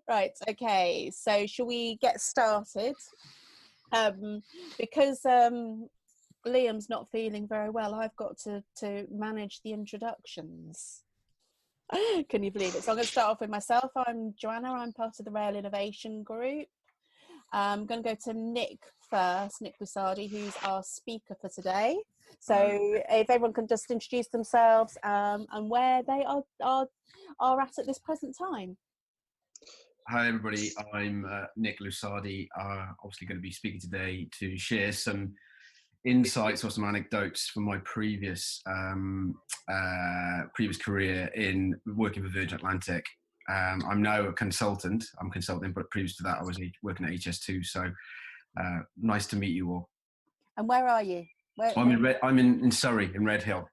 Right, okay, so shall we get started? Because Liam's not feeling very well, I've got to manage the introductions. Can you believe it? So I'm going to start off with myself. I'm Joanna, I'm part of the Rail Innovation Group. I'm going to go to Nik first, Nik Lusardi, who's our speaker for today. So if everyone can just introduce themselves and where they are at this present time. Hi everybody, I'm Nik Lusardi, obviously going to be speaking today to share some insights or some anecdotes from my previous career in working for Virgin Atlantic. I'm now a consultant, but previous to that I was working at HS2, so nice to meet you all. And where are you? I'm in Surrey, in Red Hill.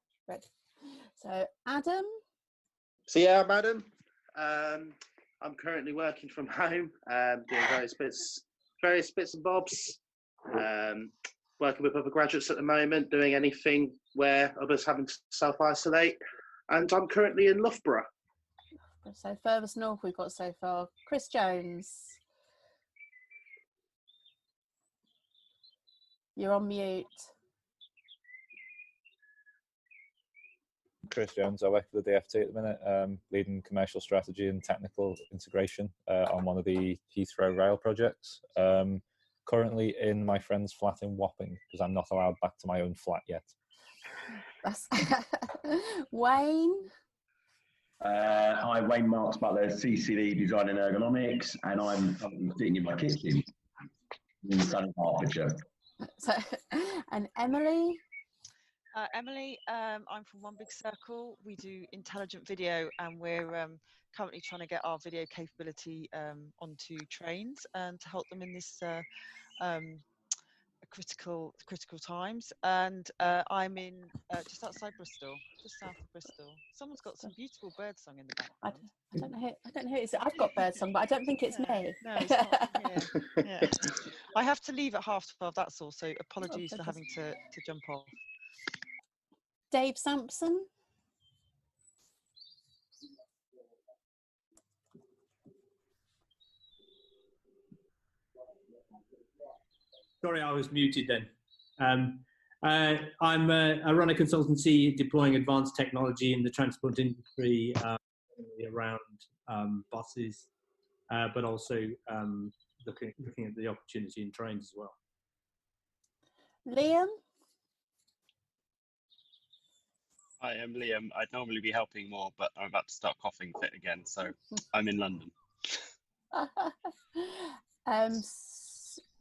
So Adam? So yeah, I'm Adam. I'm currently working from home, doing various bits and bobs, working with other graduates at the moment, doing anything where others having to self-isolate, and I'm currently in Loughborough. So furthest north we've got so far. Chris Jones. You're on mute. Chris Jones. I work for the DFT at the minute, leading commercial strategy and technical integration on one of the Heathrow rail projects. Currently in my friend's flat in Wapping because I'm not allowed back to my own flat yet. Wayne? Hi, Wayne Marks Butler, CCD Design and Ergonomics, and I'm sitting in my kitchen in sunny Hertfordshire. So, and Emily? Emily, I'm from One Big Circle. We do intelligent video, and we're currently trying to get our video capability onto trains and to help them in this critical times. And I'm in just outside Bristol, just south of Bristol. Someone's got some beautiful birdsong in the background. I don't know who it is. I've got birdsong, but I don't think it's me. No, it's not. Yeah. I have to leave at 12:30. That's all. So apologies for having to jump off. Dave Sampson. Sorry, I was muted then. I run a consultancy deploying advanced technology in the transport industry around buses, but also looking at the opportunity in trains as well. Liam? Hi, I'm Liam. I'd normally be helping more, but I'm about to start coughing fit again, so I'm in London.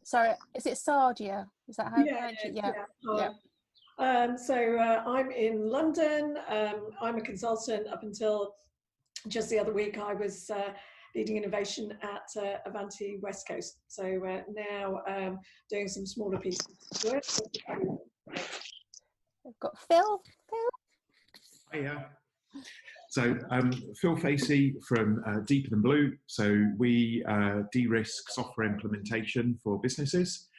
Sorry, is it Sardia? Is that how you pronounce it? Yeah. So I'm in London. I'm a consultant. Up until just the other week, I was leading innovation at Avanti West Coast. So now doing some smaller pieces of work. We've got Phil. Hiya. So Phil Facey from Deeper Than Blue. So we de-risk software implementation for businesses,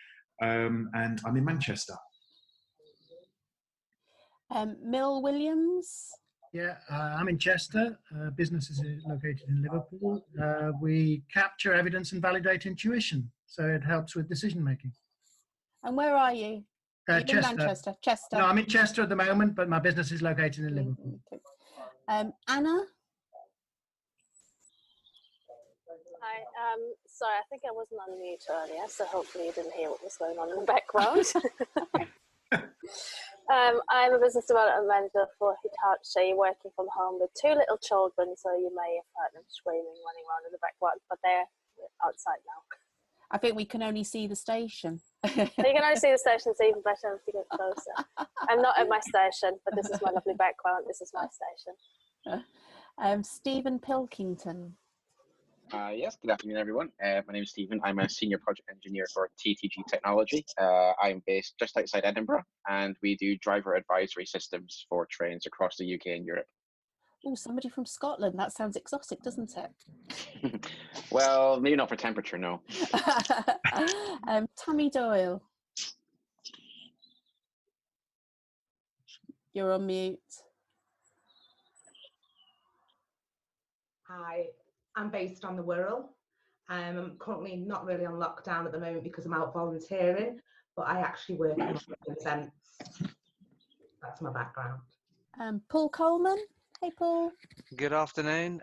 and I'm in Manchester. Mill Williams. Yeah, I'm in Chester. Business is located in Liverpool. We capture evidence and validate intuition, so it helps with decision making. And where are you? Chester. In Manchester. Chester. No, I'm in Chester at the moment, but my business is located in Liverpool. Anna? Hi, sorry, I think I wasn't on mute earlier, so hopefully you didn't hear what was going on in the background. I'm a business development manager for Hitachi, working from home with 2 little children, so you may have heard them screaming, running around in the background, but they're outside now. I think we can only see the station. You can only see the station, it's even better if you get closer. I'm not at my station, but this is my lovely background. This is my station. Stephen Pilkington. Yes, good afternoon, everyone. My name is Stephen. I'm a senior project engineer for TTG Technology. I'm based just outside Edinburgh, and we do driver advisory systems for trains across the UK and Europe. Oh, somebody from Scotland. That sounds exotic, doesn't it? Well, maybe not for temperature, no. Tammy Doyle. You're on mute. Hi, I'm based on the Wirral. I'm currently not really on lockdown at the moment because I'm out volunteering, but I actually work in events. That's my background. Paul Coleman. Hey, Paul. Good afternoon.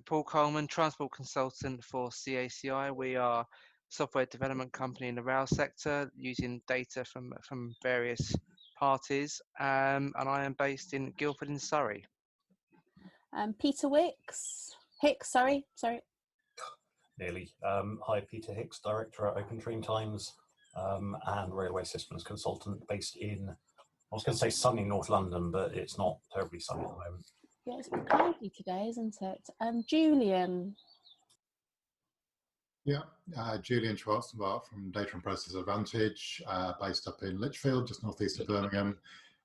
Paul Coleman, transport consultant for CACI. We are a software development company in the rail sector using data from various parties, and I am based in Guildford in Surrey. Peter Hicks, sorry. Nearly. Hi, Peter Hicks, Director at Open Dream Times and Railway Systems Consultant based in, I was going to say sunny North London, but it's not terribly sunny at the moment. Yeah, it's a bit cloudy today, isn't it? Julian. Yeah, Julian Schwarzenbach from Data and Process Advantage, based up in Lichfield, just northeast of Birmingham.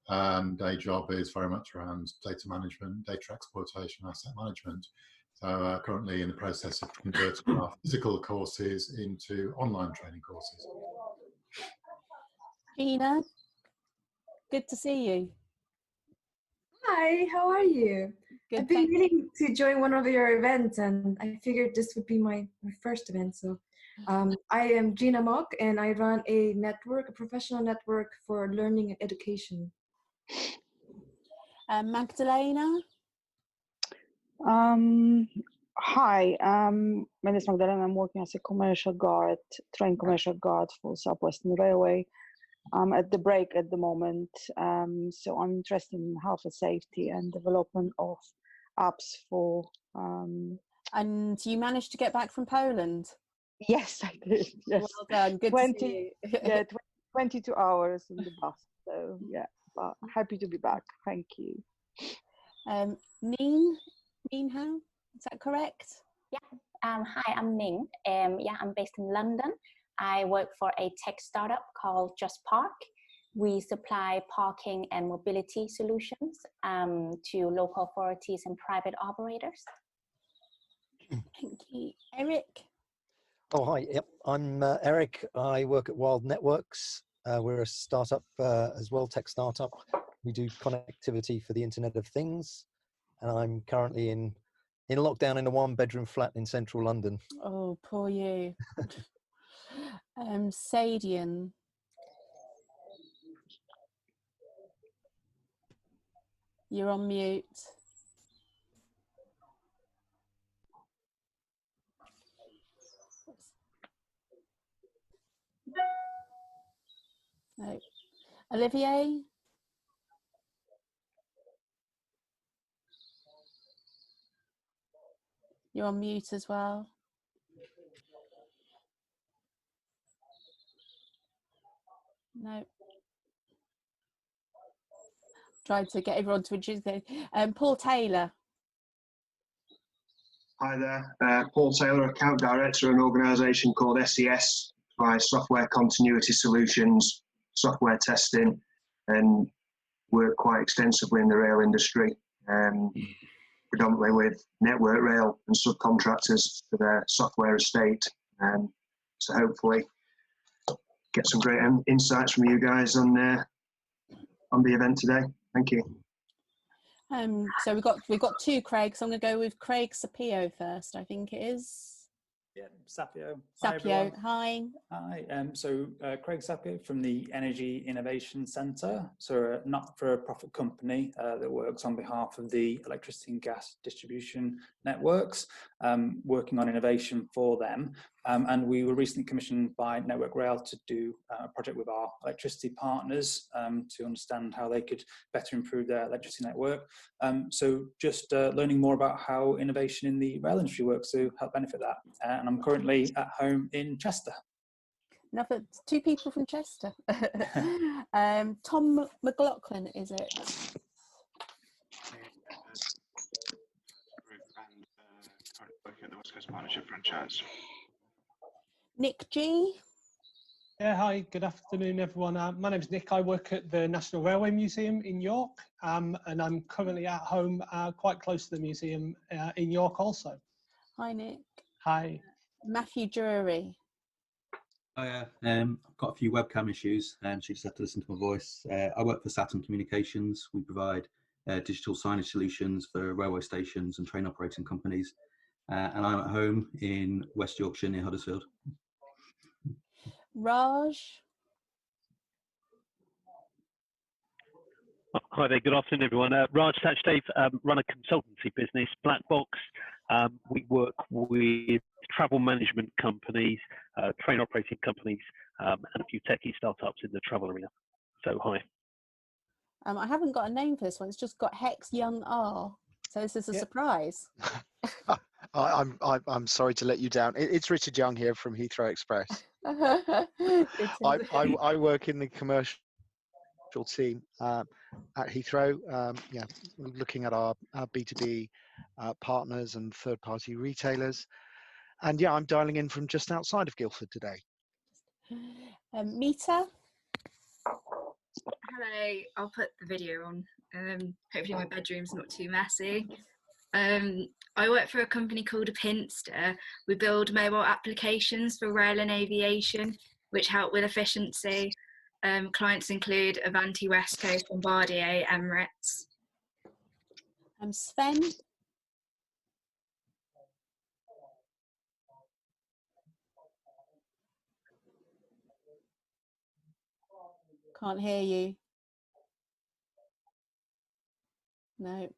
And day job is very much around data management, data exploitation, asset management. So currently in the process of converting our physical courses into online training courses. Gina, good to see you. Hi, how are you? Good, I've been meaning to join one of your events, and I figured this would be my first event. So I am Gina Mock, and I run a professional network for learning and education. Magdalena? Hi, my name is Magdalena. I'm working as a trained commercial guard for Southwestern Railway. I'm at the break at the moment, so I'm interested in health and safety and development of apps for... And you managed to get back from Poland? Yes, I did. Yes. Well done, good to see you. Yeah, 22 hours in the bus, so yeah, but happy to be back, thank you. Ning How, is that correct? Yeah, hi, I'm Ning. Yeah, I'm based in London. I work for a tech startup called Just Park. We supply parking and mobility solutions to local authorities and private operators. Thank you. Eric? Oh, hi. Yep, I'm Eric. I work at Wild Networks. We're a startup as well, tech startup. We do connectivity for the Internet of Things. And I'm currently in lockdown in a one-bedroom flat in central London. Oh, poor you. Sadian. You're on mute. No. Olivier? You're on mute as well. No. Tried to get everyone to introduce them. Paul Taylor. Hi there, Paul Taylor, Account Director at an organisation called SES, provides software continuity solutions, software testing, and work quite extensively in the rail industry, predominantly with Network Rail and subcontractors for their software estate. So hopefully get some great insights from you guys on the event today. Thank you. So we've got two Craigs. So I'm going to go with Craig Sapio first. I think it is. Yeah, Sapio. Sapio, hi. Hi. So Craig Sapio from the Energy Innovation Centre. So a not-for-profit company that works on behalf of the electricity and gas distribution networks, working on innovation for them. And we were recently commissioned by Network Rail to do a project with our electricity partners to understand how they could better improve their electricity network. So just learning more about how innovation in the rail industry works to help benefit that. And I'm currently at home in Chester. Another two people from Chester. Tom McLaughlin, is it? Working at the West Coast Partnership franchise. Nick G. Yeah, hi, good afternoon, everyone. My name's Nick. I work at the National Railway Museum in York, and I'm currently at home quite close to the museum in York also. Hi, Nick. Hi. Matthew Drury. I've got a few webcam issues, and she just had to listen to my voice. I work for Saturn Communications. We provide digital signage solutions for railway stations and train operating companies. and I'm at home in West Yorkshire near Huddersfield. Raj? Hi there, good afternoon everyone. Raj Sachdeva, run a consultancy business, Black Box. We work with travel management companies, train operating companies, and a few techie startups in the travel arena. So hi. I haven't got a name for this one, it's just got Hex Young R. So this is a surprise. I'm sorry to let you down. It's Richard Young here from Heathrow Express. I work in the commercial team at Heathrow, looking at our B2B partners and third-party retailers. And yeah, I'm dialing in from just outside of Guildford today. Mita? Hello, I'll put the video on. Hopefully my bedroom's not too messy. I work for a company called Apinster. We build mobile applications for rail and aviation, which help with efficiency. Clients include Avanti, West Coast, Bombardier, Emirates. Sven? Can't hear you. No.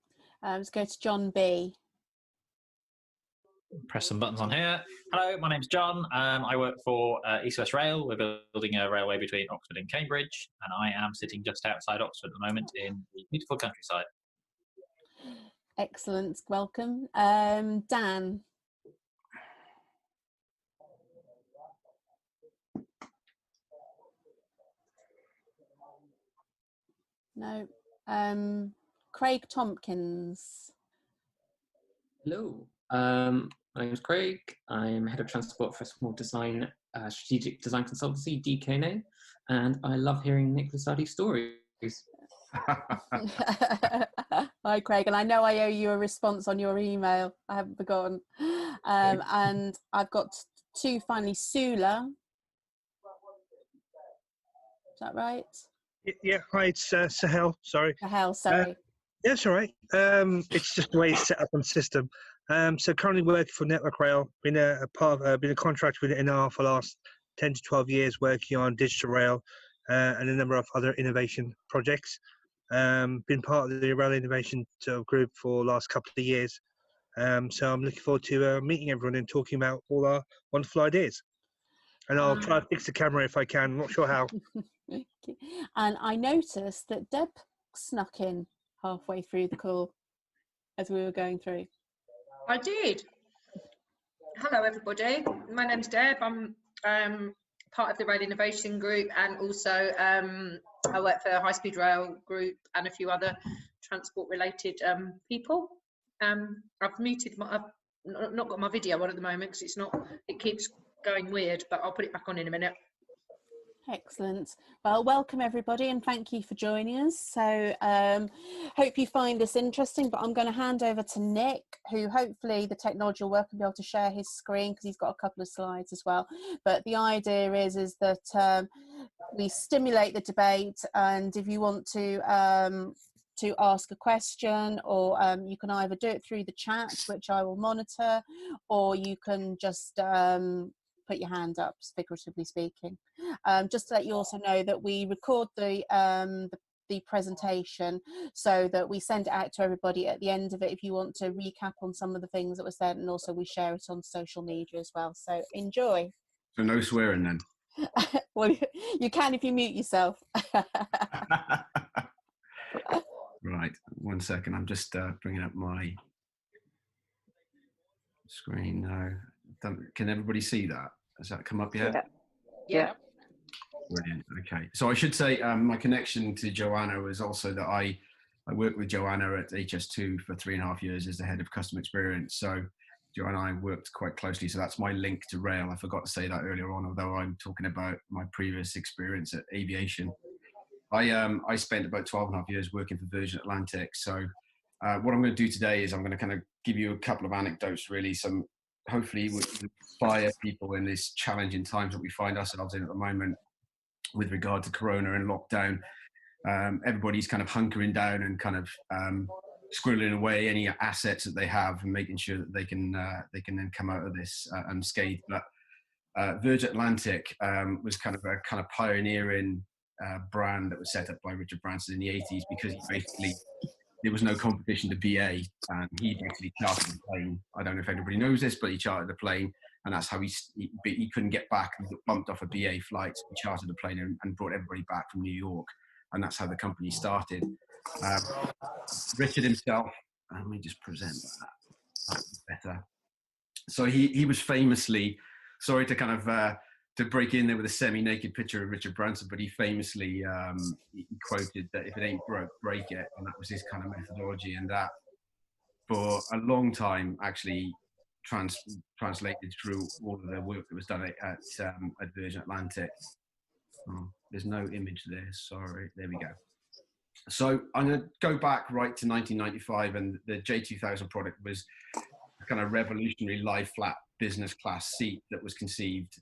Let's go to John B. Press some buttons on here. Hello, my name's John. I work for East West Rail. We're building a railway between Oxford and Cambridge, and I am sitting just outside Oxford at the moment in the beautiful countryside. Excellent, welcome. Dan? No. Craig Tompkins? Hello, my name is Craig. I'm head of transport for a small design, strategic design consultancy, DKNA, and I love hearing Nik Lusardi stories. Hi Craig, and I know I owe you a response on your email. I haven't forgotten. And I've got two finally. Sula, is that right? Yeah, hi, it's Sahel, sorry. Sahel, sorry. Yeah, it's all right. It's just the way it's set up on the system. So currently working for Network Rail, been a contract with NR for the last 10 to 12 years working on digital rail and a number of other innovation projects. Been part of the Rail Innovation group for the last couple of years. So I'm looking forward to meeting everyone and talking about all our wonderful ideas. And I'll try to fix the camera if I can. I'm not sure how. And I noticed that Deb snuck in halfway through the call as we were going through. I did. Hello, everybody. My name's Deb. I'm part of the Rail Innovation Group, and also I work for High Speed Rail Group and a few other transport-related people. I've muted I've not got my video on at the moment because it keeps going weird, but I'll put it back on in a minute. Excellent. Well, welcome everybody and thank you for joining us. So hope you find this interesting, but I'm going to hand over to Nick, who hopefully the technology will work and be able to share his screen because he's got a couple of slides as well. But the idea is that we stimulate the debate, and if you want to ask a question, or you can either do it through the chat, which I will monitor, or you can just put your hand up, figuratively speaking. Just to let you also know that we record the presentation so that we send it out to everybody at the end of it if you want to recap on some of the things that were said, and also we share it on social media as well. So enjoy. So no swearing then? Well, you can if you mute yourself. Right, 1 second. I'm just bringing up my screen now. Can everybody see that? Has that come up yet? Yeah. Brilliant. Okay. So I should say my connection to Joanna was also that I worked with Joanna at HS2 for 3.5 years as the head of customer experience. So Joanna and I worked quite closely. So that's my link to rail. I forgot to say that earlier on, although I'm talking about my previous experience at aviation. I spent about 12.5 years working for Virgin Atlantic. So what I'm going to do today is I'm going to kind of give you a couple of anecdotes, really, some hopefully would inspire people in this challenging times that we find ourselves in at the moment with regard to Corona and lockdown. Everybody's kind of hunkering down and kind of squirreling away any assets that they have and making sure that they can then come out of this unscathed. But Virgin Atlantic was kind of a pioneering brand that was set up by Richard Branson in the 80s, because there was no competition to BA, and he basically chartered a plane. I don't know if anybody knows this, but he chartered a plane, and that's how he couldn't get back. He got bumped off a BA flight. So he chartered a plane and brought everybody back from New York, and that's how the company started. Richard himself, let me just present that better. So he was famously, sorry to kind of to break in there with a semi-naked picture of Richard Branson, but he famously he quoted that if it ain't broke, break it, and that was his kind of methodology, and that for a long time actually translated through all of the work that was done at Virgin Atlantic. Oh, there's no image there, sorry, there we go. So I'm going to go back right to 1995, and the J2000 product was a kind of revolutionary lie-flat business class seat that was conceived.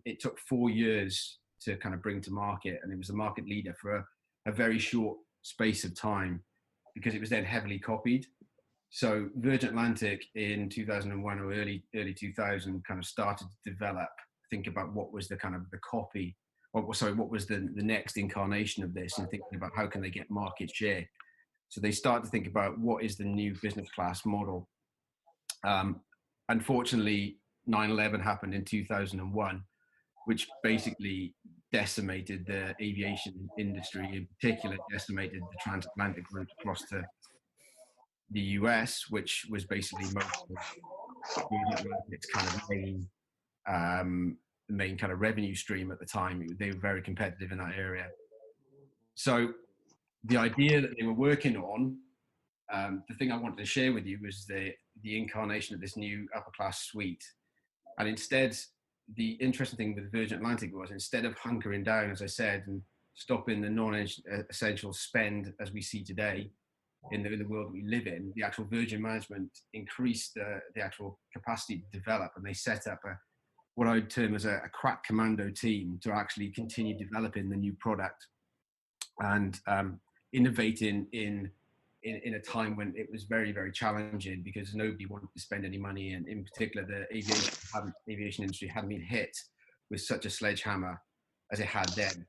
It took 4 years to kind of bring to market, and it was a market leader for a very short space of time, because it was then heavily copied. So Virgin Atlantic in 2001 or early 2000 kind of started to develop, think about what was the kind of the copy, or sorry, what was the next incarnation of this, and thinking about how can they get market share. So they started to think about what is the new business class model. Unfortunately, 9/11 happened in 2001, which basically decimated the aviation industry, in particular decimated the transatlantic route across to the US, which was basically most of its kind of main kind of revenue stream at the time. They were very competitive in that area. So the idea that they were working on, the thing I wanted to share with you was the incarnation of this new upper class suite. And instead, the interesting thing with Virgin Atlantic was, instead of hunkering down, as I said, and stopping the non-essential spend as we see today in the world that we live in, the actual Virgin management increased the actual capacity to develop, and they set up what I would term as a crack commando team to actually continue developing the new product and innovating in a time when it was very, very challenging, because nobody wanted to spend any money, and in particular the aviation industry hadn't been hit with such a sledgehammer as it had then.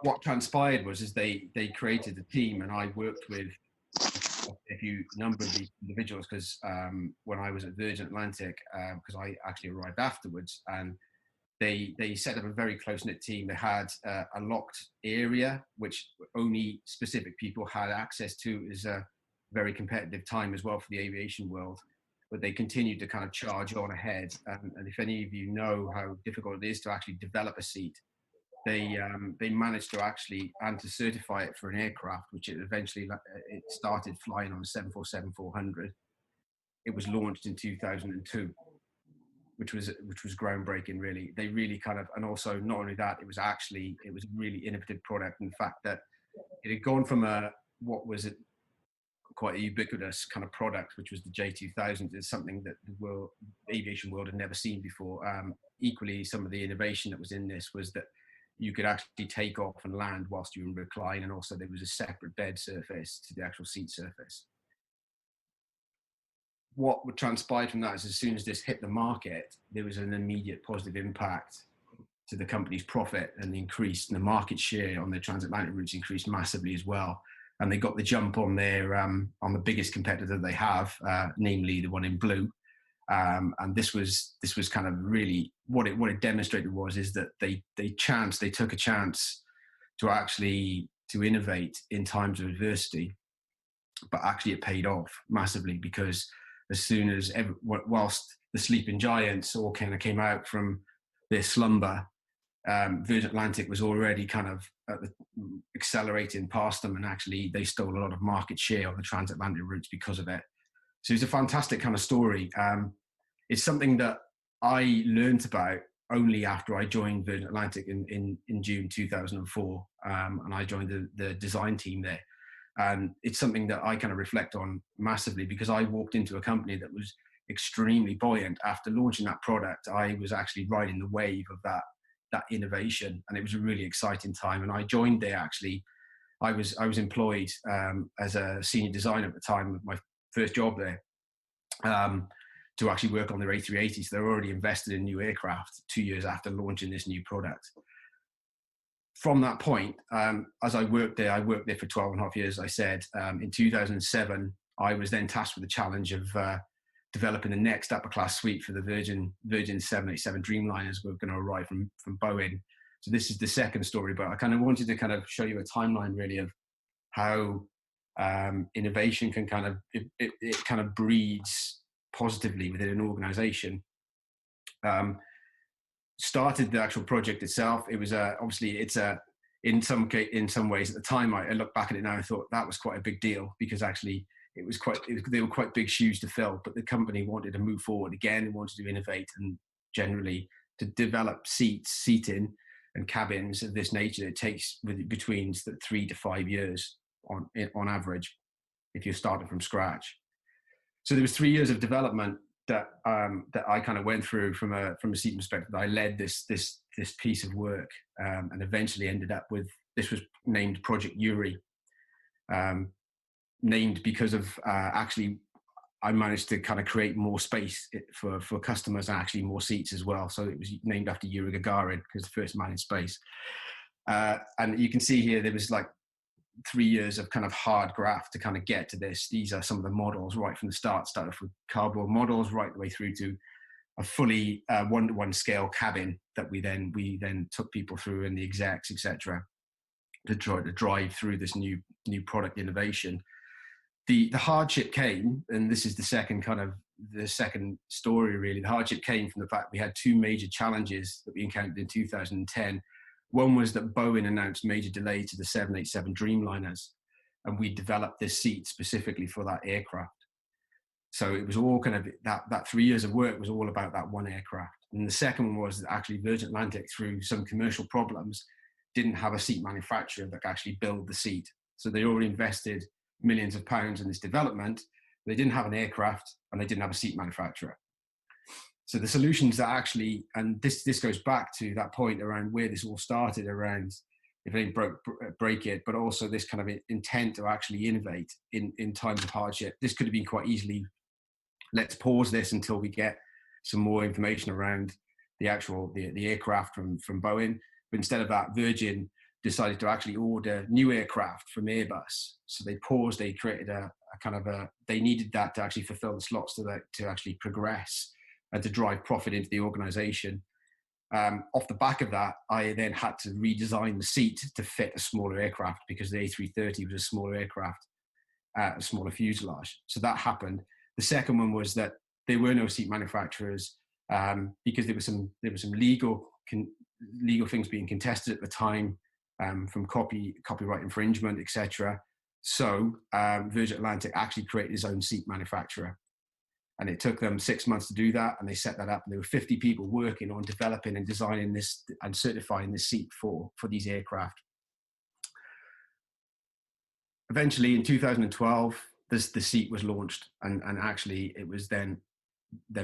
What transpired was they created a team, and I worked with a number of these individuals, because when I was at Virgin Atlantic, because I actually arrived afterwards, and they set up a very close-knit team. They had a locked area which only specific people had access to. It was a very competitive time as well for the aviation world, but they continued to kind of charge on ahead. And if any of you know how difficult it is to actually develop a seat, they managed to actually, and to certify it for an aircraft, which it eventually it started flying on the 747-400. It was launched in 2002. Which was groundbreaking, really. They really kind of, and also not only that, it was a really innovative product. In fact, that it had gone from what was quite a ubiquitous kind of product, which was the J2000, is something that the aviation world had never seen before. Equally, some of the innovation that was in this was that you could actually take off and land whilst you were in recline, and also there was a separate bed surface to the actual seat surface. What would transpire from that is, as soon as this hit the market, there was an immediate positive impact to the company's profit, and the market share on their transatlantic routes increased massively as well. And they got the jump on on the biggest competitor they have, namely the one in blue. And this was kind of really what it demonstrated is that they took a chance to innovate in times of adversity, but actually it paid off massively, because as soon as whilst the sleeping giants all kind of came out from their slumber, Virgin Atlantic was already kind of accelerating past them, and actually they stole a lot of market share on the transatlantic routes because of it. So it's a fantastic kind of story. It's something that I learned about only after I joined Virgin Atlantic in June 2004, and I joined the design team there. And it's something that I kind of reflect on massively, because I walked into a company that was extremely buoyant. After launching that product, I was actually riding the wave of that innovation, and it was a really exciting time. And I joined there, actually, I was employed as a senior designer at the time of my first job there, to actually work on their A380s. They're already invested in new aircraft 2 years after launching this new product. From that point, as I worked there for 12 and a half years, I said, in 2007, I was then tasked with the challenge of developing the next upper class suite for the Virgin 787 Dreamliners were going to arrive from Boeing. So this is the second story, but I kind of wanted to kind of show you a timeline really of how innovation can kind of, it kind of breeds positively within an organization. Started the actual project itself. It was obviously in some ways at the time, I look back at it now and thought that was quite a big deal, because actually they were quite big shoes to fill, but the company wanted to move forward again and wanted to innovate and generally to develop seating and cabins of this nature. It takes between 3 to 5 years on average if you're starting from scratch. So there was 3 years of development that I kind of went through from a seating perspective. I led this piece of work and eventually ended up with, this was named Project Yuri, named because of actually I managed to kind of create more space for customers and actually more seats as well. So it was named after Yuri Gagarin, because the first man in space. And you can see here there was like 3 years of kind of hard graft to kind of get to this. These are some of the models right from the start. Started with cardboard models right the way through to a fully one-to-one scale cabin that we then took people through, and the execs, etc., to try to drive through this new product innovation. The hardship came, and this is the second story really. The hardship came from the fact we had two major challenges that we encountered in 2010. One was that Boeing announced major delay to the 787 Dreamliners, and we developed this seat specifically for that aircraft. So it was all kind of that 3 years of work was all about that one aircraft. And the second one was that actually Virgin Atlantic, through some commercial problems, didn't have a seat manufacturer that could actually build the seat. So they already invested millions of pounds in this development. They didn't have an aircraft and they didn't have a seat manufacturer. So the solutions that actually, and this goes back to that point around where this all started, around if it ain't broke, break it, but also this kind of intent to actually innovate in times of hardship. This could have been quite easily, let's pause this until we get some more information around the actual, the aircraft from Boeing. But instead of that, Virgin decided to actually order new aircraft from Airbus. So they paused, they created a kind of they needed that to actually fulfill the slots to actually progress and to drive profit into the organization. Off the back of that, I then had to redesign the seat to fit a smaller aircraft, because the A330 was a smaller aircraft, a smaller fuselage. So that happened. The second one was that there were no seat manufacturers because there were some legal things being contested at the time from copyright infringement, etc. So Virgin Atlantic actually created its own seat manufacturer. And it took them 6 months to do that, and they set that up. And there were 50 people working on developing and designing this and certifying this seat for these aircraft. Eventually, in 2012, the seat was launched, and actually it was then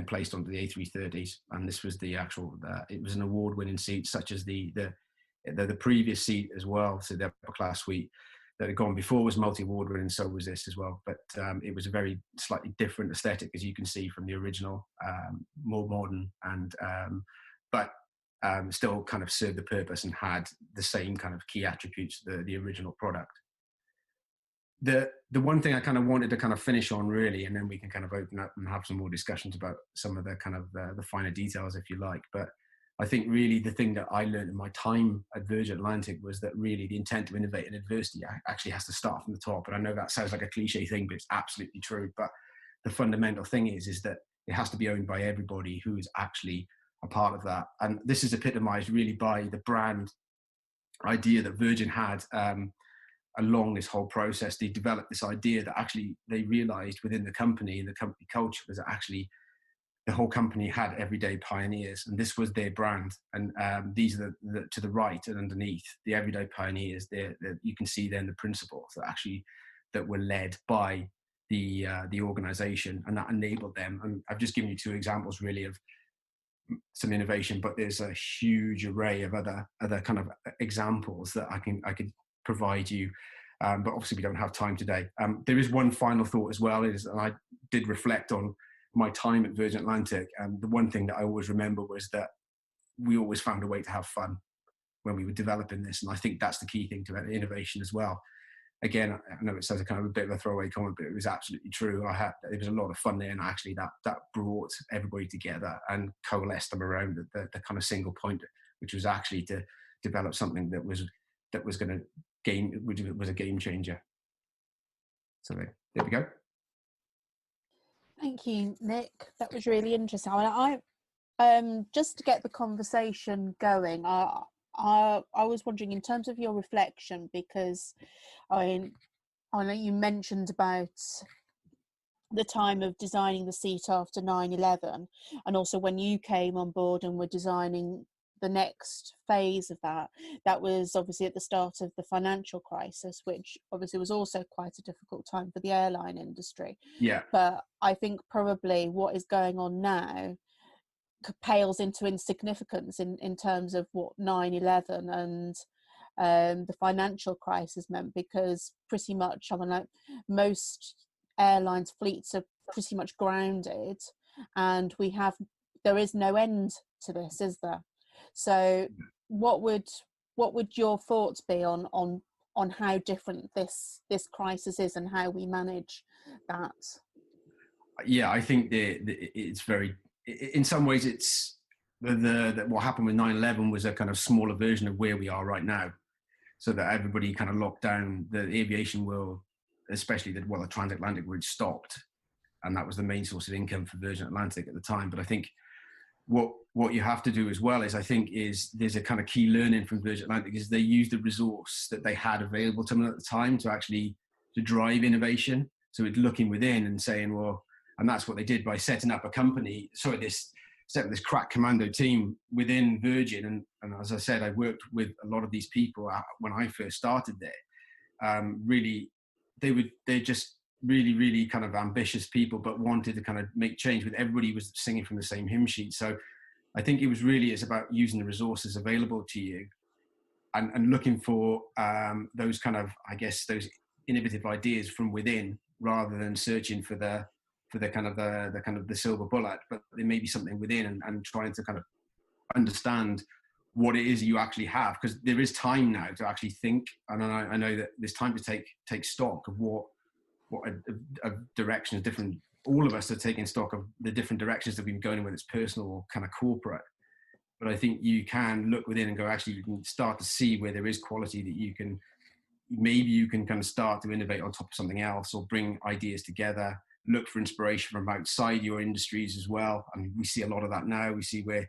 placed onto the A330s. And this was the actual, it was an award-winning seat, such as the previous seat as well. So the upper class suite that had gone before was multi-award winning, so was this as well. But it was a very slightly different aesthetic, as you can see from the original, more modern, and but still kind of served the purpose and had the same kind of key attributes the original product. The one thing I kind of wanted to kind of finish on really, and then we can kind of open up and have some more discussions about some of the kind of the finer details, if you like. But I think really the thing that I learned in my time at Virgin Atlantic was that really the intent to innovate in adversity actually has to start from the top. And I know that sounds like a cliche thing, but it's absolutely true. But the fundamental thing is that it has to be owned by everybody who is actually a part of that. And this is epitomized really by the brand idea that Virgin had along this whole process. They developed this idea that actually they realized within the company and the company culture was that actually the whole company had everyday pioneers, and this was their brand. And these are the to the right and underneath, the everyday pioneers. You can see then the principles that were led by the organization, and that enabled them. And I've just given you two examples really of some innovation, but there's a huge array of other kind of examples that I could provide you. but obviously we don't have time today. There is one final thought as well, and I did reflect on my time at Virgin Atlantic, and the one thing that I always remember was that we always found a way to have fun when we were developing this, and I think that's the key thing to innovation as well. Again, I know it sounds kind of a bit of a throwaway comment, but it was absolutely true. There was a lot of fun there, and actually that brought everybody together and coalesced them around the kind of single point, which was actually to develop something that was going to which was a game changer. So there we go. Thank you, Nick. That was really interesting. I just to get the conversation going, I was wondering, in terms of your reflection, because I know you mentioned about the time of designing the seat after 9/11, and also when you came on board and were designing the next phase of that was obviously at the start of the financial crisis, which obviously was also quite a difficult time for the airline industry. Yeah. But I think probably what is going on now pales into insignificance in terms of what 9/11 and the financial crisis meant, because pretty much, I mean, like, most airlines fleets are pretty much grounded, and there is no end to this, is there? So what would your thoughts be on how different this crisis is and how we manage that? Yeah, I think it's very, in some ways, it's what happened with 9/11 was a kind of smaller version of where we are right now, so that everybody kind of locked down. The aviation world, especially the transatlantic route, stopped, and that was the main source of income for Virgin Atlantic at the time. But I think what you have to do as well is there's a kind of key learning from Virgin Atlantic is they used the resource that they had available to them at the time to drive innovation. So it's looking within and saying, well, and that's what they did by setting up a company. So set up this crack commando team within Virgin. And as I said, I worked with a lot of these people when I first started there. Really, they're just really, really kind of ambitious people, but wanted to kind of make change. With everybody was singing from the same hymn sheet. So I think it's about using the resources available to you and looking for those kind of, I guess, those innovative ideas from within, rather than searching for the silver bullet. But there may be something within, and trying to kind of understand what it is you actually have, because there is time now to actually think. And I know that there's time to take stock of what a direction is different. All of us are taking stock of the different directions that we've been going in, whether it's personal or kind of corporate. But I think you can look within and go, actually, you can start to see where there is quality that you can kind of start to innovate on top of something else, or bring ideas together, look for inspiration from outside your industries as well. I mean, we see a lot of that now. We see where,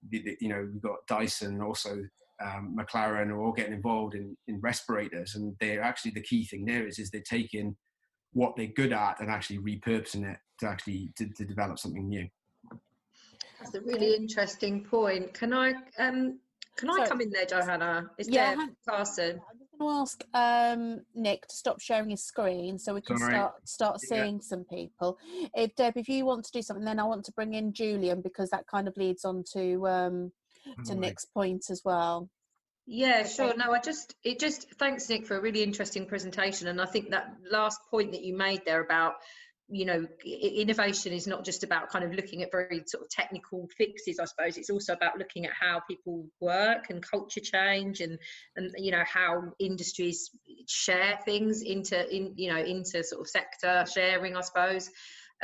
we've got Dyson, also McLaren, are all getting involved in respirators. And they're actually, the key thing there is they're taking what they're good at and actually repurposing it to develop something new. That's a really interesting point. Can I come in there, Johanna? It's Deb Carson. I'm just going to ask Nick to stop sharing his screen so we can start seeing some people. If you want to do something, then I want to bring in Julian, because that kind of leads on to Nick's point as well. Yeah, sure. No, thanks, Nick, for a really interesting presentation. And I think that last point that you made there about, innovation is not just about kind of looking at very sort of technical fixes, I suppose. It's also about looking at how people work and culture change, and how industries share things into sort of sector sharing, I suppose.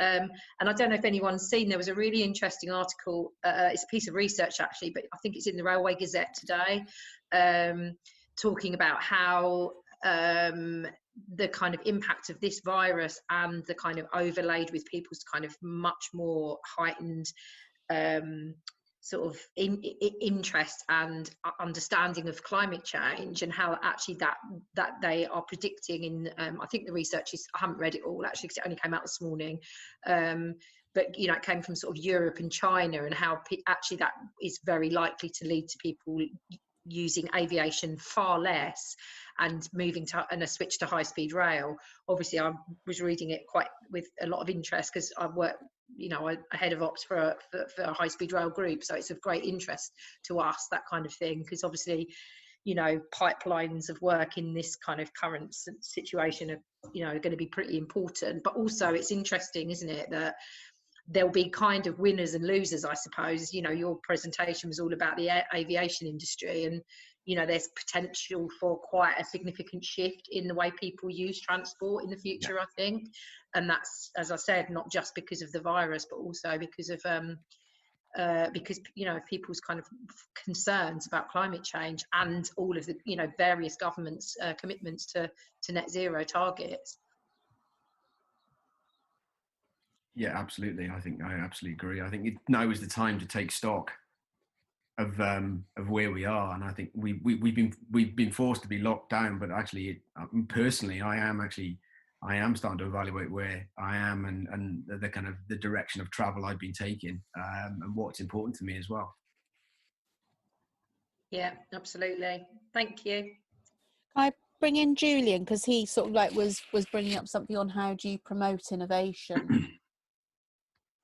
And I don't know if anyone's seen, there was a really interesting article, it's a piece of research actually, but I think it's in the Railway Gazette today, talking about how the kind of impact of this virus, and the kind of overlaid with people's kind of much more heightened sort of interest and understanding of climate change, and how actually that they are predicting in I think the research is, I haven't read it all actually because it only came out this morning, but it came from sort of Europe and China, and how actually that is very likely to lead to people using aviation far less and moving to a switch to high-speed rail. Obviously, I was reading it quite with a lot of interest, because I work, a head of ops for a high-speed rail group, so it's of great interest to us, that kind of thing, because obviously, pipelines of work in this kind of current situation are, going to be pretty important. But also it's interesting, isn't it, that there'll be kind of winners and losers, I suppose. Your presentation was all about the aviation industry, and there's potential for quite a significant shift in the way people use transport in the future, I think. And that's, as I said, not just because of the virus, but also because of people's kind of concerns about climate change and all of the various governments' commitments to net zero targets. Yeah, absolutely. I absolutely agree. I think now is the time to take stock of where we are, and I think we've been forced to be locked down. But actually, personally, I am starting to evaluate where I am and the kind of the direction of travel I've been taking, and what's important to me as well. Yeah, absolutely. Thank you. Can I bring in Julian, because he sort of like was bringing up something on how do you promote innovation?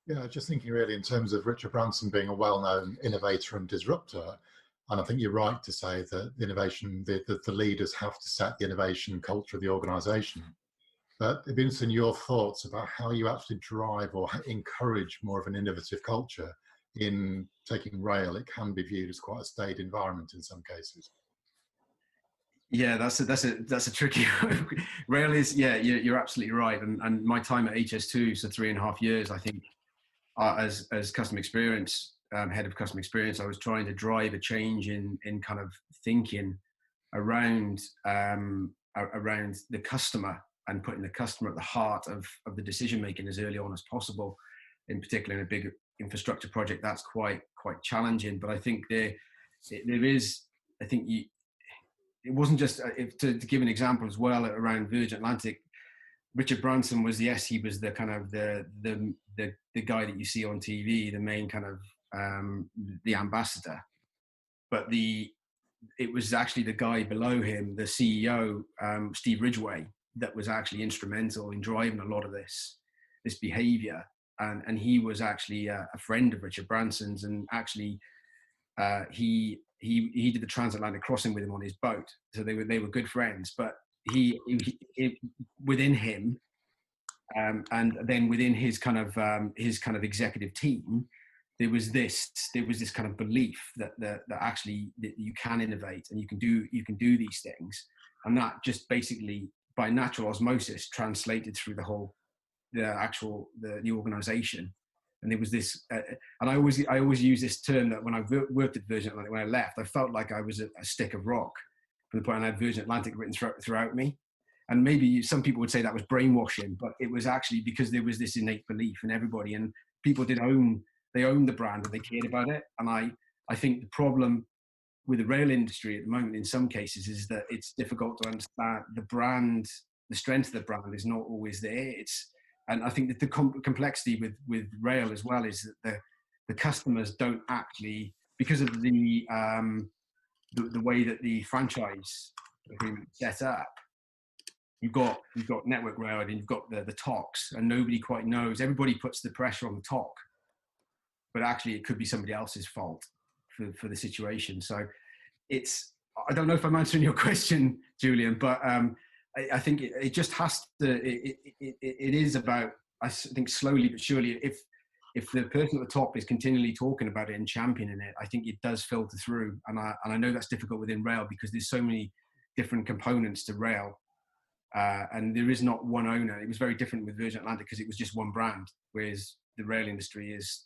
Yeah, just thinking really in terms of Richard Branson being a well-known innovator and disruptor, and I think you're right to say that the innovation, the leaders have to set the innovation culture of the organisation. But it'd be interesting your thoughts about how you actually drive or encourage more of an innovative culture in taking rail. It can be viewed as quite a staid environment in some cases. Yeah, that's a tricky. Rail is, yeah, you're absolutely right. And my time at HS2, so 3.5 years, I think, as customer experience, head of customer experience, I was trying to drive a change in kind of thinking around the customer and putting the customer at the heart of the decision making as early on as possible. In particular, in a big infrastructure project, that's quite challenging. But I think there is, I think it wasn't just to give an example as well around Virgin Atlantic. Richard Branson was, yes, he was the kind of the guy that you see on TV, the main kind of the ambassador, but it was actually the guy below him, the CEO, Steve Ridgway, that was actually instrumental in driving a lot of this behaviour, and he was actually a friend of Richard Branson's, and actually he did the transatlantic crossing with him on his boat, so they were good friends. But he within him, and then within his kind of executive team, there was this kind of belief that actually that you can innovate and you can do these things, and that just basically by natural osmosis translated through the organization. And there was this, and I always use this term that when I worked at Virgin Atlantic, when I left, I felt like I was a stick of rock from the point I had Virgin Atlantic written throughout me. And maybe some people would say that was brainwashing, but it was actually because there was this innate belief in everybody, and people owned the brand and they cared about it. And I think the problem with the rail industry at the moment in some cases is that it's difficult to understand the brand, the strength of the brand is not always there. And I think that the complexity with rail as well is that the customers don't actually, because of the way that the franchise agreement is set up, you've got Network Rail and you've got the TOCs, and nobody quite knows. Everybody puts the pressure on the TOC, but actually it could be somebody else's fault for the situation. So I don't know if I'm answering your question, Julian, but I think it just has to. It is about, I think, slowly but surely. If the person at the top is continually talking about it and championing it, I think it does filter through. And I know that's difficult within rail because there's so many different components to rail, and there is not one owner. It was very different with Virgin Atlantic because it was just one brand, whereas the rail industry is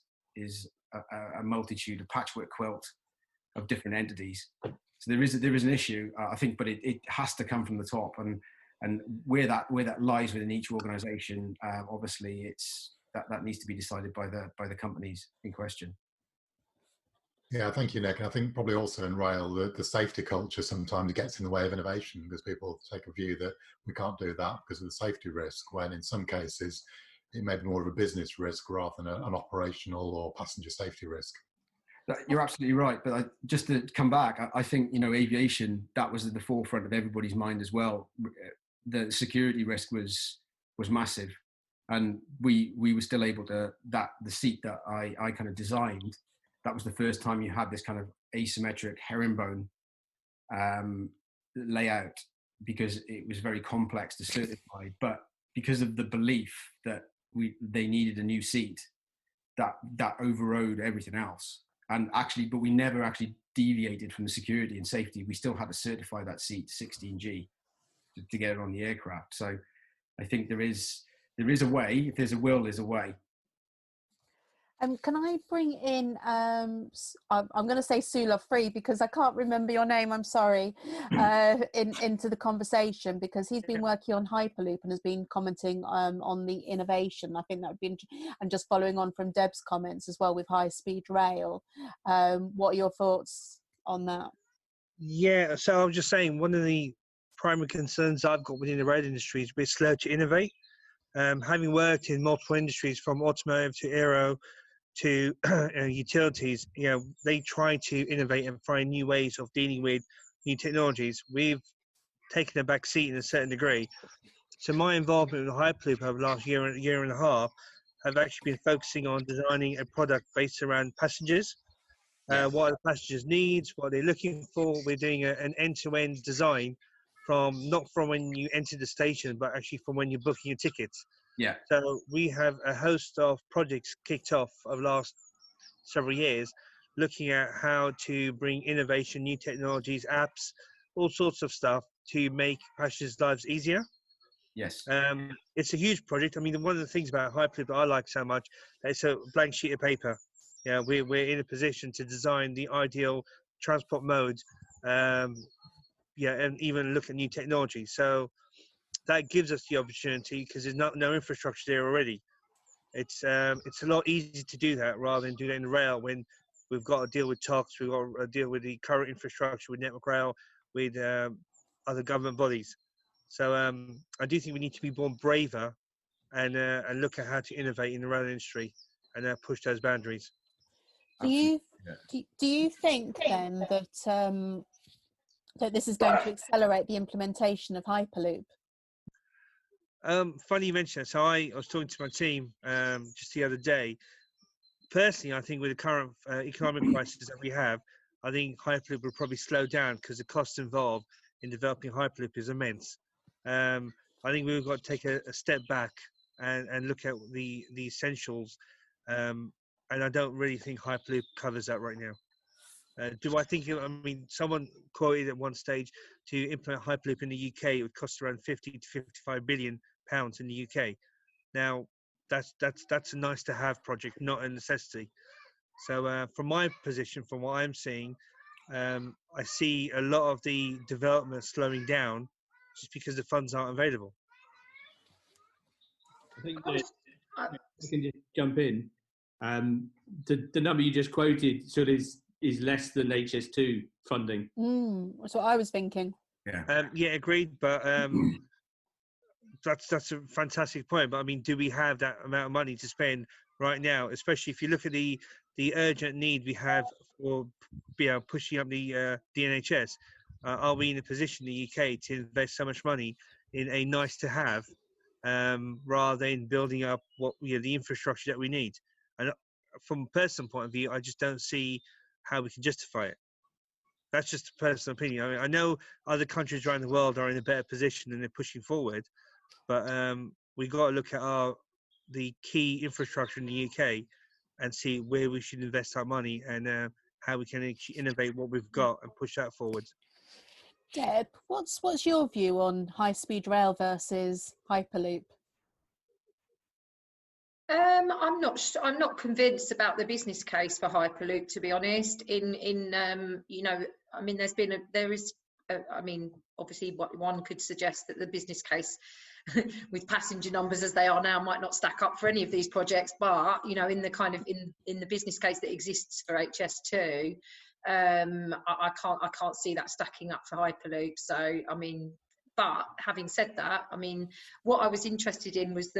a multitude, a patchwork quilt of different entities. So there is an issue, I think, but it has to come from the top, and where that lies within each organisation, obviously that needs to be decided by the companies in question. Yeah, thank you, Nick. I think probably also in rail, the safety culture sometimes gets in the way of innovation because people take a view that we can't do that because of the safety risk, when in some cases it may be more of a business risk rather than an operational or passenger safety risk. You're absolutely right, but just to come back, I think aviation, that was at the forefront of everybody's mind as well. The security risk was massive, and we were still able to, the seat that I kind of designed, that was the first time you had this kind of asymmetric herringbone layout because it was very complex to certify. But because of the belief that they needed a new seat, that overrode everything else. And actually, but we never actually deviated from the security and safety. We still had to certify that seat 16G to get it on the aircraft. So I think there is a way. If there's a will, there's a way. Can I bring in, I'm going to say Sula Free because I can't remember your name, I'm sorry, into the conversation, because he's been working on Hyperloop and has been commenting on the innovation. I think that would be, and just following on from Deb's comments as well with high speed rail. What are your thoughts on that? Yeah, so I was just saying, one of the primary concerns I've got within the rail industry is we're slow to innovate. Having worked in multiple industries from automotive to aero to utilities, they try to innovate and find new ways of dealing with new technologies. We've taken a back seat in a certain degree. So my involvement with Hyperloop over the last year and a half have actually been focusing on designing a product based around passengers. What are the passengers' needs, what they're looking for. We're doing an end-to-end design not from when you enter the station, but actually from when you're booking your tickets. Yeah. So we have a host of projects kicked off over the last several years, looking at how to bring innovation, new technologies, apps, all sorts of stuff to make passengers' lives easier. Yes. It's a huge project. I mean, one of the things about Hyperloop that I like so much, it's a blank sheet of paper. We're in a position to design the ideal transport mode, and even look at new technology. So that gives us the opportunity, because there's no infrastructure there already. It's a lot easier to do that rather than do that in rail when we've got to deal with TOCs, we've got to deal with the current infrastructure, with Network Rail, with other government bodies. So I do think we need to be more braver and look at how to innovate in the rail industry and push those boundaries. Do you think then that that this is going to accelerate the implementation of Hyperloop? Funny you mention that. So I was talking to my team just the other day. Personally, I think with the current economic crisis that we have, I think Hyperloop will probably slow down because the cost involved in developing Hyperloop is immense. I think we've got to take a step back and look at the essentials. And I don't really think Hyperloop covers that right now. Do I think? I mean, someone quoted at one stage to implement Hyperloop in the UK, it would cost around 50 to 55 billion pounds in the UK. Now, that's a nice to have project, not a necessity. So, from my position, from what I'm seeing, I see a lot of the development slowing down just because the funds aren't available. I think that I can just jump in. The number you just quoted sort of is less than HS2 funding. That's what I was thinking. Yeah, agreed. But that's a fantastic point. But I mean, do we have that amount of money to spend right now? Especially if you look at the urgent need we have for pushing up the NHS. Are we in a position in the UK to invest so much money in a nice to have, rather than building up the infrastructure that we need? And from a personal point of view, I just don't see how we can justify it. That's just a personal opinion. I mean, I know other countries around the world are in a better position and they're pushing forward, but we've got to look at the key infrastructure in the UK and see where we should invest our money and how we can actually innovate what we've got and push that forward. Deb, what's your view on high-speed rail versus Hyperloop? I'm not convinced about the business case for Hyperloop, to be honest. I mean, I mean, obviously, one could suggest that the business case with passenger numbers as they are now might not stack up for any of these projects, but in the business case that exists for HS2, I can't see that stacking up for Hyperloop. So, I mean, but having said that, I mean, what I was interested in was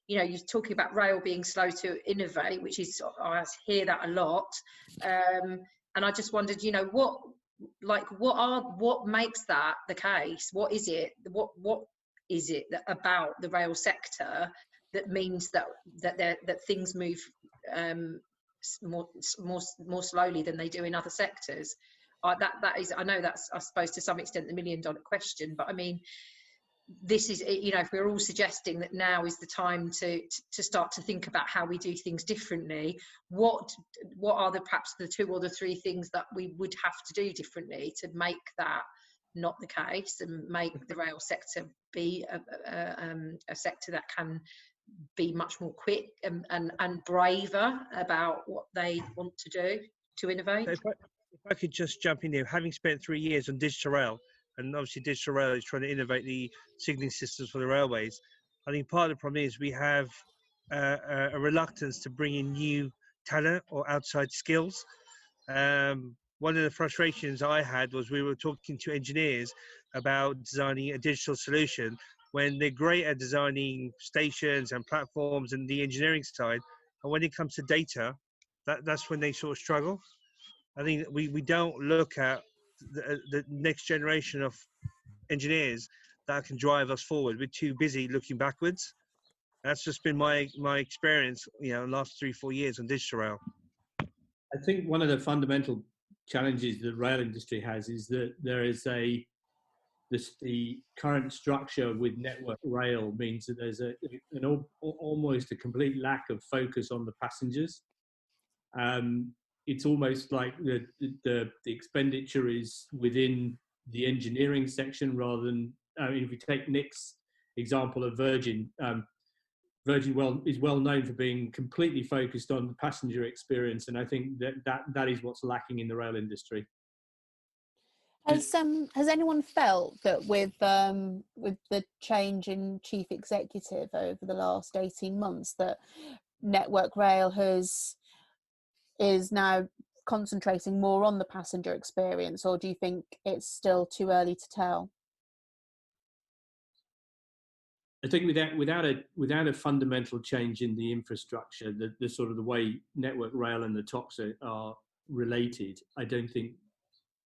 you're talking about rail being slow to innovate, which is, I hear that a lot. And I just wondered, what makes that the case? What is it? What is it about the rail sector that means that things move more slowly than they do in other sectors? that is, I know that's, I suppose, to some extent the $1 million question, but I mean, this is, you know, if we're all suggesting that now is the time to start to think about how we do things differently, what are perhaps the 2 or the 3 things that we would have to do differently to make that not the case, and make the rail sector be a sector that can be much more quick and braver about what they want to do to innovate? If I could just jump in here, having spent 3 years on digital rail, and obviously digital rail is trying to innovate the signalling systems for the railways, I think part of the problem is we have a reluctance to bring in new talent or outside skills. One of the frustrations I had was we were talking to engineers about designing a digital solution when they're great at designing stations and platforms and the engineering side, and when it comes to data, that's when they sort of struggle. I think we don't look at the next generation of engineers that can drive us forward. We're too busy looking backwards. That's just been my experience, you know, last 3-4 years on digital rail. I think one of the fundamental challenges the rail industry has is that there is the current structure with Network Rail means that there's almost a complete lack of focus on the passengers. It's almost like the expenditure is within the engineering section rather than, I mean, if we take Nick's example of Virgin, Virgin is well known for being completely focused on the passenger experience, and I think that is what's lacking in the rail industry. Has anyone felt that with the change in chief executive over the last 18 months that Network Rail is now concentrating more on the passenger experience, or do you think it's still too early to tell? I think without a fundamental change in the infrastructure, the sort of the way Network Rail and the TOCs are related, I think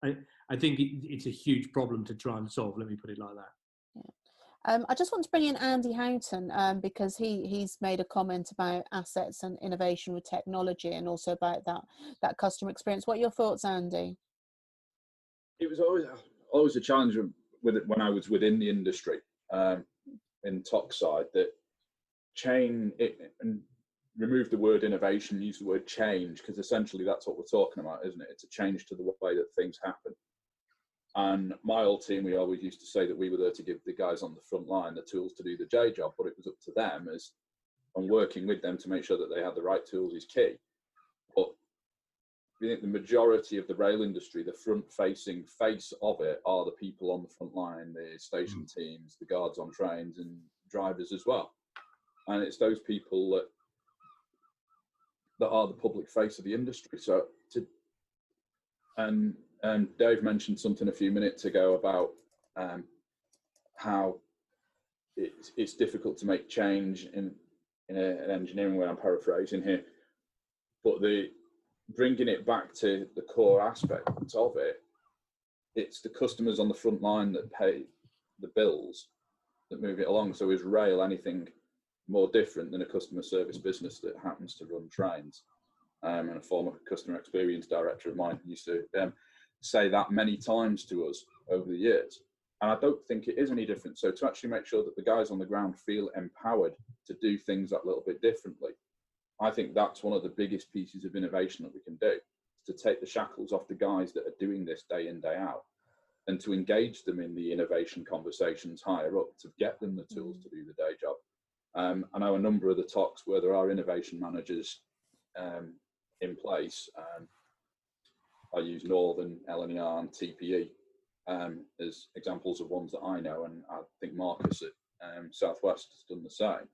it's a huge problem to try and solve. Let me put it like that. I just want to bring in Andy Houghton because he's made a comment about assets and innovation with technology, and also about that customer experience. What are your thoughts, Andy? It was always a challenge with it when I was within the industry. In TOC side, that change it, and remove the word innovation, use the word change, because essentially that's what we're talking about, isn't it? It's a change to the way that things happen. And my old team, we always used to say that we were there to give the guys on the front line the tools to do the day job, but it was up to them and working with them to make sure that they had the right tools is key. But I think the majority of the rail industry, the front-facing face of it, are the people on the front line, the station teams, the guards on trains, and drivers as well. And it's those people that are the public face of the industry. So, and Dave mentioned something a few minutes ago about how it's difficult to make change in an engineering way. I'm paraphrasing here, but bringing it back to the core aspects of it, it's the customers on the front line that pay the bills that move it along. So is rail anything more different than a customer service business that happens to run trains? And a former customer experience director of mine used to say that many times to us over the years. And I don't think it is any different. So to actually make sure that the guys on the ground feel empowered to do things that little bit differently, I think that's one of the biggest pieces of innovation that we can do, to take the shackles off the guys that are doing this day in, day out, and to engage them in the innovation conversations higher up, to get them the tools to do the day job. I know a number of the talks where there are innovation managers in place. I use Northern, LNER and TPE as examples of ones that I know, and I think Marcus at Southwest has done the same.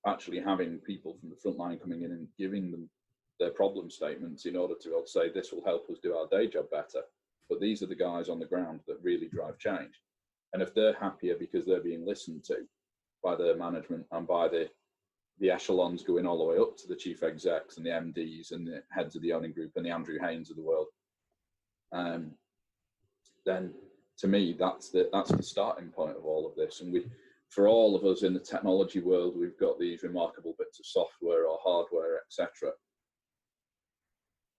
Actually having people from the front line coming in and giving them their problem statements in order to say, this will help us do our day job better. But these are the guys on the ground that really drive change. And if they're happier because they're being listened to by their management and by the echelons going all the way up to the chief execs and the MDs and the heads of the owning group and the Andrew Haynes of the world, then to me, that's the starting point of all of this. And for all of us in the technology world, we've got these remarkable bits of software or hardware, etc.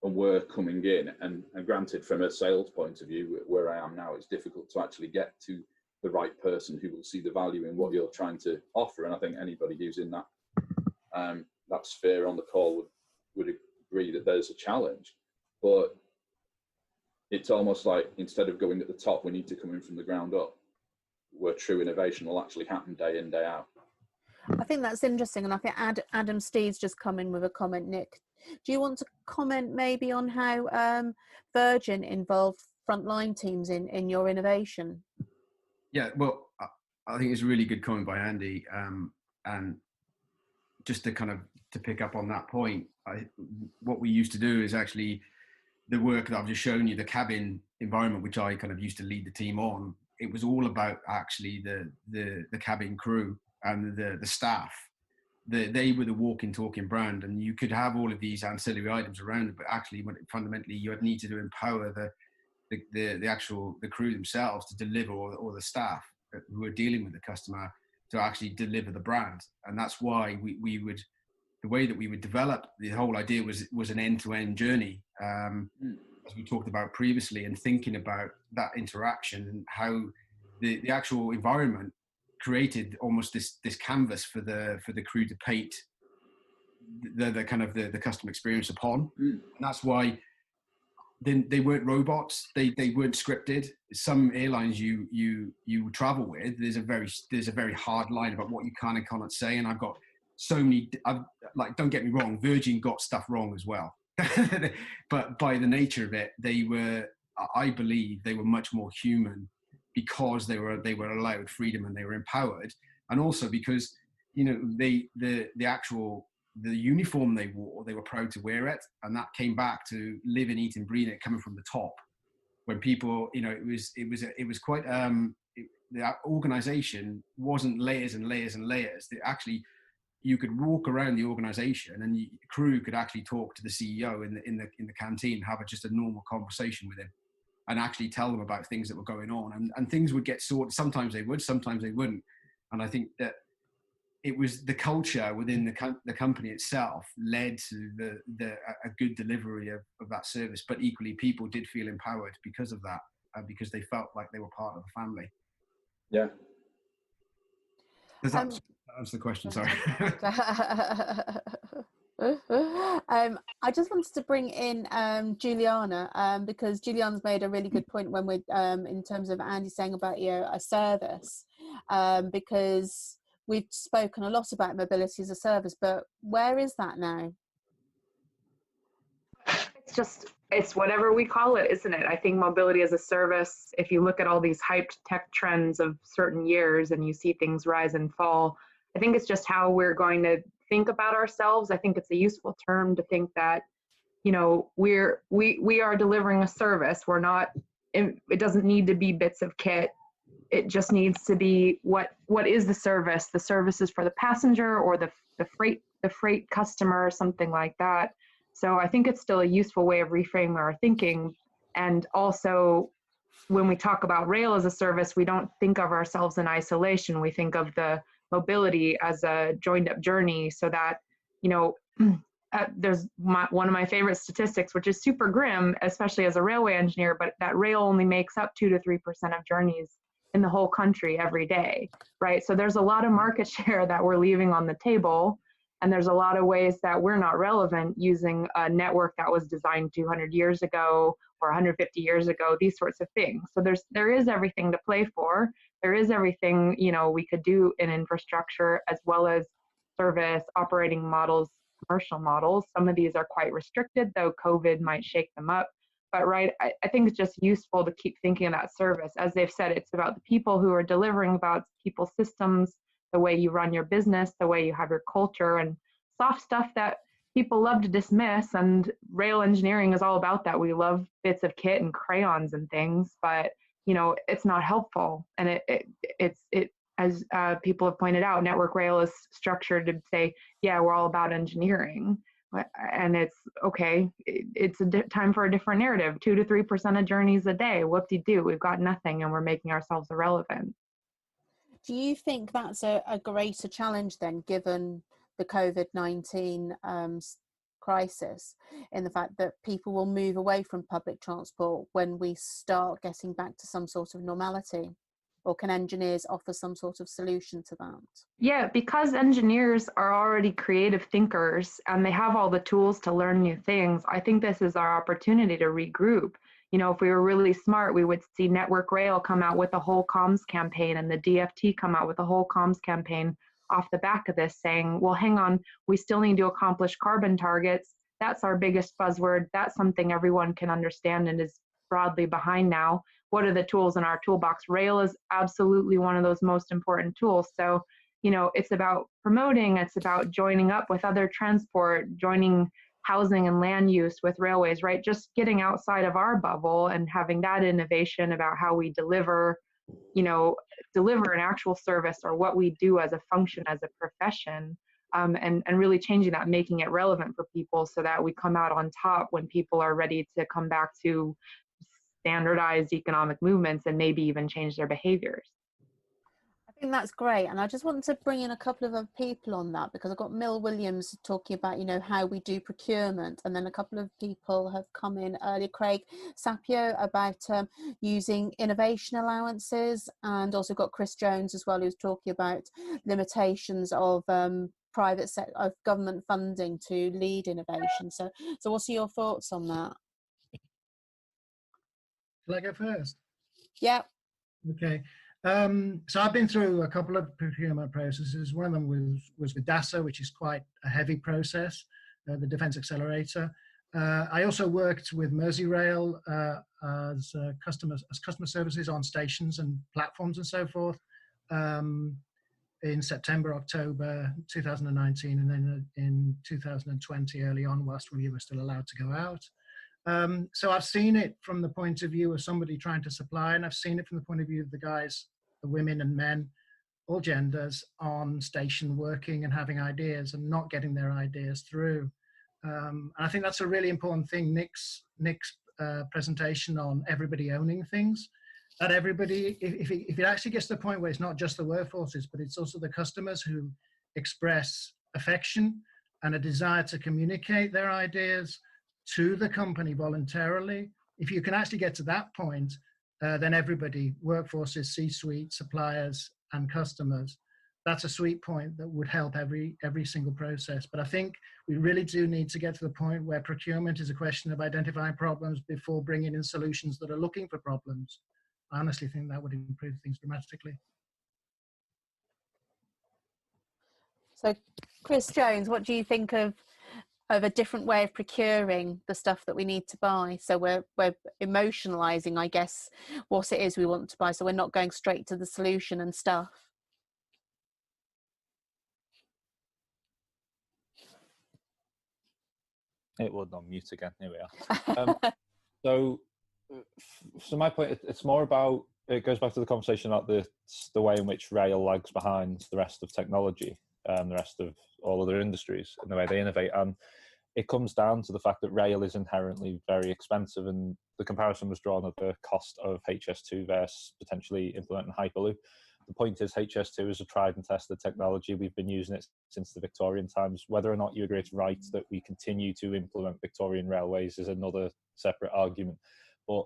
work coming in, and granted, from a sales point of view, where I am now, it's difficult to actually get to the right person who will see the value in what you're trying to offer. And I think anybody who's in that sphere on the call would agree that there's a challenge. But it's almost like, instead of going at the top, we need to come in from the ground up, where true innovation will actually happen day in, day out. I think that's interesting, and I think Adam Steed's just come in with a comment. Nick, do you want to comment maybe on how Virgin involved frontline teams in your innovation? Yeah, well, I think it's a really good comment by Andy, and just to kind of to pick up on that point, what we used to do is actually the work that I've just shown you, the cabin environment, which I kind of used to lead the team on. It was all about actually the cabin crew and the staff. They were the walking, talking brand, and you could have all of these ancillary items around it, but actually, fundamentally, you would need to empower the crew themselves to deliver, or the staff who are dealing with the customer to actually deliver the brand. And that's why the way that we would develop the whole idea was an end-to-end journey, as we talked about previously, and thinking about that interaction and how the actual environment created almost this canvas for the crew to paint the kind of the customer experience upon. And that's why they weren't robots, they weren't scripted. Some airlines you travel with, there's a very hard line about what you can and cannot say, and I've got so many, like, don't get me wrong, Virgin got stuff wrong as well. But by the nature of it, I believe they were much more human, because they were allowed freedom and they were empowered, and also because, you know, the uniform they wore, they were proud to wear it, and that came back to live and eat and breathe it coming from the top. When people, you know, it was quite the organization wasn't layers and layers and layers. Actually, you could walk around the organization and the crew could actually talk to the CEO in the canteen, have just a normal conversation with him, and actually tell them about things that were going on, and things would get sorted. Sometimes they would, sometimes they wouldn't. And I think that it was the culture within the company itself led to a good delivery of that service. But equally, people did feel empowered because of that, because they felt like they were part of the family. Yeah. Does that answer the question? Sorry. I just wanted to bring in Juliana, because Juliana's made a really good point when we're in terms of Andy saying about a service, because we've spoken a lot about mobility as a service, but where is that now? It's whatever we call it, isn't it? I think mobility as a service, if you look at all these hyped tech trends of certain years and you see things rise and fall, I think it's just how we're going to think about ourselves. I think it's a useful term to think that, you know, we are delivering a service. We're not, it doesn't need to be bits of kit. It just needs to be what is the service? The service is for the passenger or the freight customer, or something like that. So I think it's still a useful way of reframing our thinking. And also, when we talk about rail as a service, we don't think of ourselves in isolation. We think of the mobility as a joined up journey, so that, you know, there's one of my favorite statistics, which is super grim, especially as a railway engineer, but that rail only makes up 2 to 3% of journeys in the whole country every day, right? So there's a lot of market share that we're leaving on the table. And there's a lot of ways that we're not relevant using a network that was designed 200 years ago or 150 years ago, these sorts of things. So there is everything to play for. There is everything, you know, we could do in infrastructure, as well as service, operating models, commercial models. Some of these are quite restricted, though COVID might shake them up. But right, I think it's just useful to keep thinking of that service. As they've said, it's about the people who are delivering, about people's systems, the way you run your business, the way you have your culture, and soft stuff that people love to dismiss. And rail engineering is all about that. We love bits of kit and crayons and things, but, you know, it's not helpful. And it's as people have pointed out, network rail is structured to say, yeah, we're all about engineering. And it's okay, it's time for a different narrative. 2 to 3% of journeys a day. Whoop-de-doo, we've got nothing and we're making ourselves irrelevant. Do you think that's a greater challenge then, given the COVID-19 crisis, in the fact that people will move away from public transport when we start getting back to some sort of normality? Or can engineers offer some sort of solution to that? Yeah, because engineers are already creative thinkers and they have all the tools to learn new things, I think this is our opportunity to regroup. You know, if we were really smart, we would see Network Rail come out with a whole comms campaign and the DFT come out with a whole comms campaign off the back of this, saying, well, hang on, we still need to accomplish carbon targets. That's our biggest buzzword. That's something everyone can understand and is broadly behind now. What are the tools in our toolbox? Rail is absolutely one of those most important tools. So, you know, it's about promoting, it's about joining up with other transport, joining housing and land use with railways, right? Just getting outside of our bubble and having that innovation about how we deliver, you know, deliver an actual service or what we do as a function, as a profession, and really changing that, making it relevant for people so that we come out on top when people are ready to come back to standardized economic movements and maybe even change their behaviors. I think that's great, and I just want to bring in a couple of other people on that, because I've got Mill Williams talking about, you know, how we do procurement, and then a couple of people have come in earlier, Craig Sapio, about using innovation allowances, and also got Chris Jones as well, who's talking about limitations of private sector, of government funding to lead innovation. So what's your thoughts on that? Shall I go first? Yeah. Okay. So I've been through a couple of procurement processes. One of them was with DASA, which is quite a heavy process, the Defence Accelerator. I also worked with Merseyrail as customer services on stations and platforms and so forth in September, October 2019, and then in 2020 early on, whilst we were still allowed to go out. So I've seen it from the point of view of somebody trying to supply, and I've seen it from the point of view of the guys, the women and men, all genders, on station working and having ideas and not getting their ideas through. And I think that's a really important thing. Nik's presentation on everybody owning things, that everybody, if it actually gets to the point where it's not just the workforces, but it's also the customers who express affection and a desire to communicate their ideas to the company voluntarily. If you can actually get to that point, then everybody, workforces, C-suite, suppliers, and customers, that's a sweet point that would help every single process. But I think we really do need to get to the point where procurement is a question of identifying problems before bringing in solutions that are looking for problems. I honestly think that would improve things dramatically. So, Chris Jones, what do you think of a different way of procuring the stuff that we need to buy? So we're emotionalizing, I guess, what it is we want to buy, so we're not going straight to the solution and stuff. It would on mute again. Here we are. So my point, it's more about, it goes back to the conversation about the way in which rail lags behind the rest of technology and the rest of all other industries in the way they innovate. And it comes down to the fact that rail is inherently very expensive, and the comparison was drawn of the cost of HS2 versus potentially implementing Hyperloop. The point is, HS2 is a tried and tested technology. We've been using it since the Victorian times. Whether or not you agree it's right that we continue to implement Victorian railways is another separate argument. But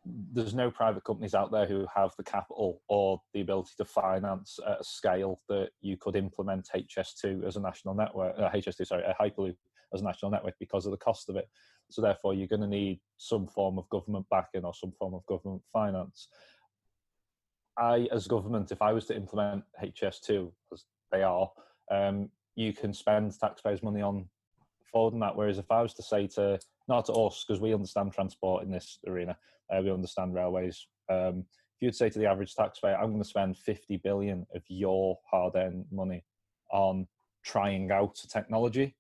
there's no private companies out there who have the capital or the ability to finance at a scale that you could implement HS2 as a national network, Hyperloop as a national network, because of the cost of it. So therefore, you're going to need some form of government backing or some form of government finance. As government, if I was to implement HS2, as they are, you can spend taxpayers' money on forwarding that. Whereas if I was to say to, not to us, because we understand transport in this arena, we understand railways. If you'd say to the average taxpayer, I'm going to spend 50 billion of your hard-earned money on trying out technology,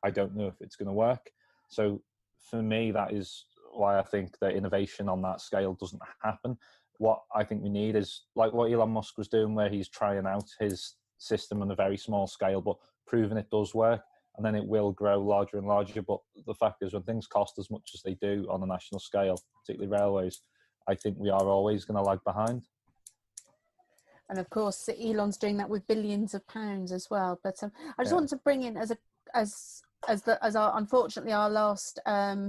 I don't know if it's going to work. So for me, that is why I think that innovation on that scale doesn't happen. What I think we need is like what Elon Musk was doing, where he's trying out his system on a very small scale, but proving it does work, and then it will grow larger and larger. But the fact is, when things cost as much as they do on a national scale, particularly railways, I think we are always going to lag behind. And of course, Elon's doing that with billions of pounds as well. But I just want to bring in, as unfortunately our last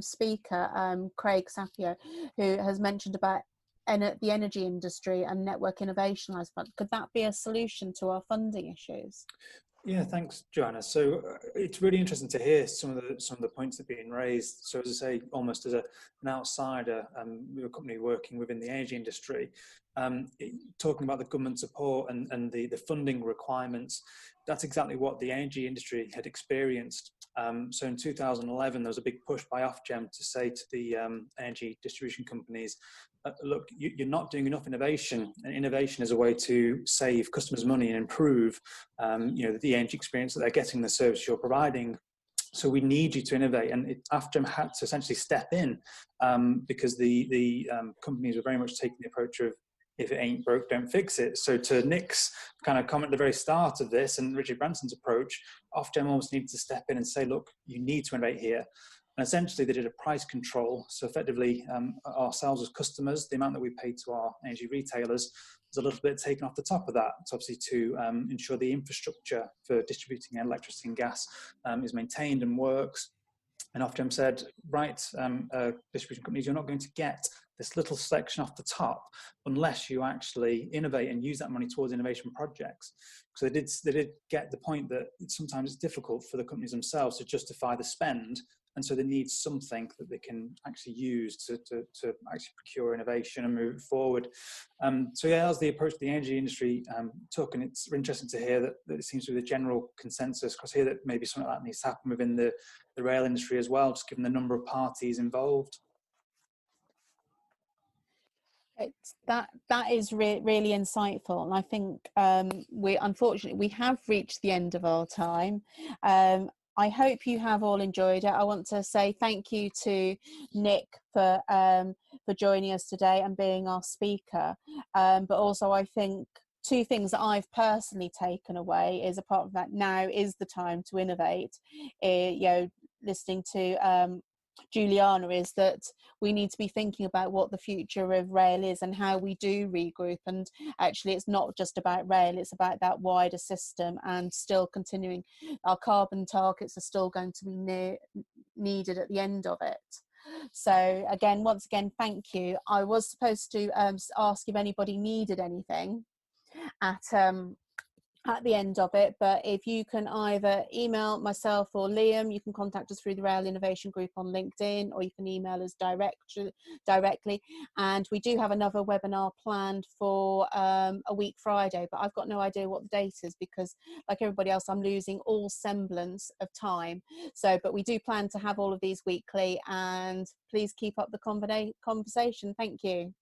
speaker, Craig Sapio, who has mentioned about the energy industry and network innovation, could that be a solution to our funding issues? Yeah, thanks, Joanna. So it's really interesting to hear some of the points that are being raised. So as I say, almost as an outsider, we're a company working within the energy industry, talking about the government support and the funding requirements. That's exactly what the energy industry had experienced. So in 2011, there was a big push by Ofgem to say to the energy distribution companies, look, you're not doing enough innovation, and innovation is a way to save customers money and improve the energy experience that they're getting, the service you're providing. So we need you to innovate, and Ofgem had to essentially step in because the companies were very much taking the approach of, if it ain't broke, don't fix it. So to Nick's kind of comment at the very start of this and Richard Branson's approach, Ofgem almost needed to step in and say, look, you need to innovate here. And essentially they did a price control. So effectively ourselves as customers, the amount that we pay to our energy retailers is a little bit taken off the top of that. It's obviously to ensure the infrastructure for distributing electricity and gas is maintained and works. And Ofgem said, right, distribution companies, you're not going to get this little section off the top unless you actually innovate and use that money towards innovation projects. So they did get the point that sometimes it's difficult for the companies themselves to justify the spend, and so they need something that they can actually use to actually procure innovation and move forward. So yeah, that was the approach the energy industry took, and it's interesting to hear that it seems to be the general consensus across here that maybe something like that needs to happen within the rail industry as well, just given the number of parties involved. That is really insightful, and I think unfortunately we have reached the end of our time. I hope you have all enjoyed it. I want to say thank you to Nick for joining us today and being our speaker. But also, I think two things that I've personally taken away is, apart from that, now is the time to innovate. Listening to Juliana, is that we need to be thinking about what the future of rail is and how we do regroup, and actually it's not just about rail, it's about that wider system, and still continuing our carbon targets are still going to be needed at the end of it. So again, once again, thank you. I was supposed to ask if anybody needed anything at the end of it, but if you can either email myself or Liam, you can contact us through the Rail Innovation Group on LinkedIn, or you can email us directly. And we do have another webinar planned for a week Friday, but I've got no idea what the date is because, like everybody else, I'm losing all semblance of time. So, but we do plan to have all of these weekly, and please keep up the conversation. Thank you.